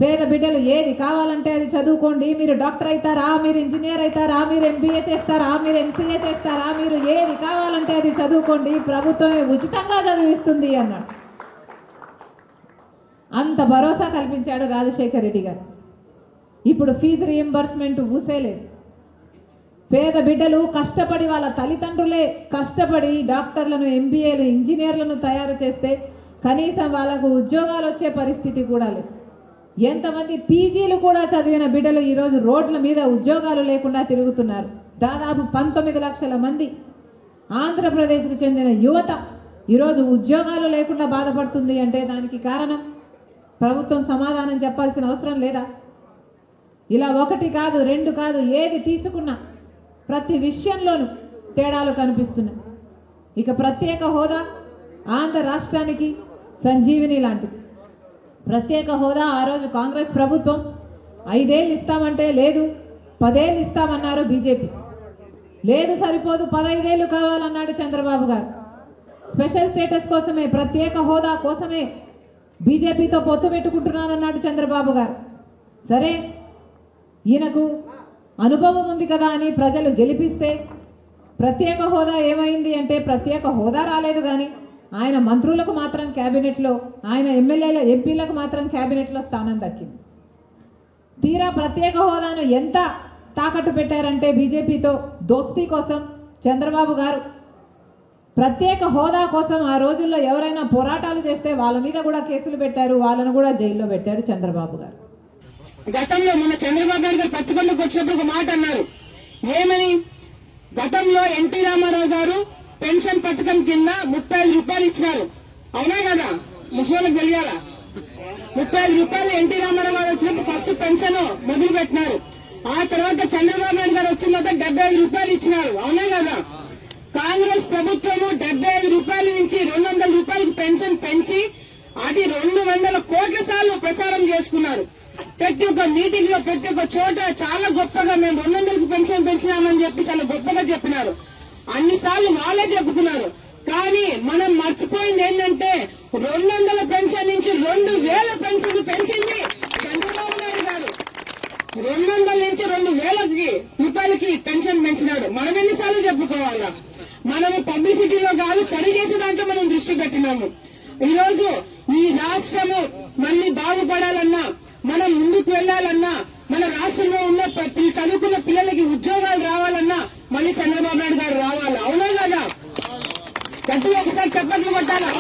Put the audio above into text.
పేద బిడ్డలు ఏది కావాలంటే అది చదువుకోండి, మీరు డాక్టర్ అవుతారా, మీరు ఇంజనీర్ అవుతారా, మీరు ఎంబీఏ చేస్తారా, మీరు ఎంసీఏ చేస్తారా, మీరు ఏది కావాలంటే అది చదువుకోండి, ప్రభుత్వమే ఉచితంగా చదివిస్తుంది అన్నాడు. అంత భరోసా కల్పించాడు రాజశేఖర్ రెడ్డి గారు. ఇప్పుడు ఫీజు రీయింబర్స్మెంట్ ఊసేలేదు. పేద బిడ్డలు కష్టపడి వాళ్ళ తల్లిదండ్రులే కష్టపడి డాక్టర్లను, ఎంబీఏలు, ఇంజనీర్లను తయారు చేస్తే కనీసం వాళ్ళకు ఉద్యోగాలు వచ్చే పరిస్థితి కూడా లేదు. ఎంతమంది పీజీలు కూడా చదివిన బిడ్డలు ఈరోజు రోడ్ల మీద ఉద్యోగాలు లేకుండా తిరుగుతున్నారు. దాదాపు 19 లక్షల మంది ఆంధ్రప్రదేశ్కు చెందిన యువత ఈరోజు ఉద్యోగాలు లేకుండా బాధపడుతుంది అంటే దానికి కారణం ప్రభుత్వం సమాధానం చెప్పాల్సిన అవసరం లేదా? ఇలా ఒకటి కాదు, రెండు కాదు, ఏది తీసుకున్నా ప్రతి విషయంలోనూ తేడాలు కనిపిస్తున్నాయి. ఇక ప్రత్యేక హోదా ఆంధ్ర రాష్ట్రానికి సంజీవిని లాంటిది. ప్రత్యేక హోదా ఆ రోజు కాంగ్రెస్ ప్రభుత్వం 5 ఏళ్ళు ఇస్తామంటే లేదు, 10 ఏళ్ళు ఇస్తామన్నారు బీజేపీ. లేదు సరిపోదు, 15 ఏళ్ళు కావాలన్నాడు చంద్రబాబు గారు. స్పెషల్ స్టేటస్ కోసమే, ప్రత్యేక హోదా కోసమే బీజేపీతో పొత్తు పెట్టుకుంటున్నానన్నాడు చంద్రబాబు గారు. సరే, ఈయనకు అనుభవం ఉంది కదా అని ప్రజలు గెలిపిస్తే ప్రత్యేక హోదా ఏమైంది అంటే ప్రత్యేక హోదా రాలేదు, కానీ ఆయన మంత్రులకు మాత్రం క్యాబినెట్లో, ఆయన ఎంపీలకు మాత్రం క్యాబినెట్లో స్థానం దక్కింది. తీరా ప్రత్యేక హోదాను ఎంత తాకట్టు పెట్టారంటే బీజేపీతో దోస్తీ కోసం చంద్రబాబు గారు ప్రత్యేక హోదా కోసం ఆ రోజుల్లో ఎవరైనా పోరాటాలు చేస్తే వాళ్ళ మీద కూడా కేసులు పెట్టారు, వాళ్ళను కూడా జైల్లో పెట్టారు చంద్రబాబు గారు. గతంలో మన చంద్రబాబు నాయుడు గారు పత్తికొండకు వచ్చినప్పుడు ఒక మాట అన్నారు. ఏమని? గతంలో ఎన్టీ రామారావు గారు పెన్షన్ పథకం కింద 35 రూపాయలు ఇచ్చినారు. అవునా కదా? ముసలికి తెలియాలా? 35 రూపాయలు ఎన్టీ రామారావు గారు వచ్చినప్పుడు ఫస్ట్ పెన్షన్ మొదలు పెట్టినారు. ఆ తర్వాత చంద్రబాబు నాయుడు గారు వచ్చిన తర్వాత 75 రూపాయలు ఇచ్చినారు. అవునా కదా? కాంగ్రెస్ ప్రభుత్వము 75 రూపాయల నుంచి 200 రూపాయలకు పెన్షన్ పెంచి అది 200 కోట్ల సార్లు ప్రచారం చేసుకున్నారు. ప్రతి ఒక్క మీటింగ్ లో, ప్రతి ఒక్క చోట చాలా గొప్పగా మేము 200కు పెన్షన్ పెంచినామని చెప్పి చాలా గొప్పగా చెప్పినారు. అన్నిసార్లు వాళ్ళే చెబుతున్నారు. కానీ మనం మర్చిపోయింది ఏంటంటే 200 పెన్షన్ నుంచి 2000 పెన్షన్ పెంచింది చంద్రబాబు నాయుడు గారు. 200 నుంచి 2000 రూపాయలకి పెన్షన్ పెంచినాడు. మనం ఎన్నిసార్లు చెప్పుకోవాలా? మనము పబ్లిసిటీలో కాదు, పని చేసే దాంట్లో మనం దృష్టి పెట్టినాము. ఈ రోజు ఈ రాష్ట్రము మళ్ళీ బాగుపడాలన్నా, మనం ముందుకు వెళ్లాలన్నా, మన రాష్ట్రంలో ఉన్న చదువుకున్న పిల్లలకి ఉద్యోగాలు రావాలన్నా మళ్ళీ చంద్రబాబు నాయుడు గారు రావాలి. అవునా కదా? గట్టిగా ఒకసారి చప్పట్లు కొట్టాలా?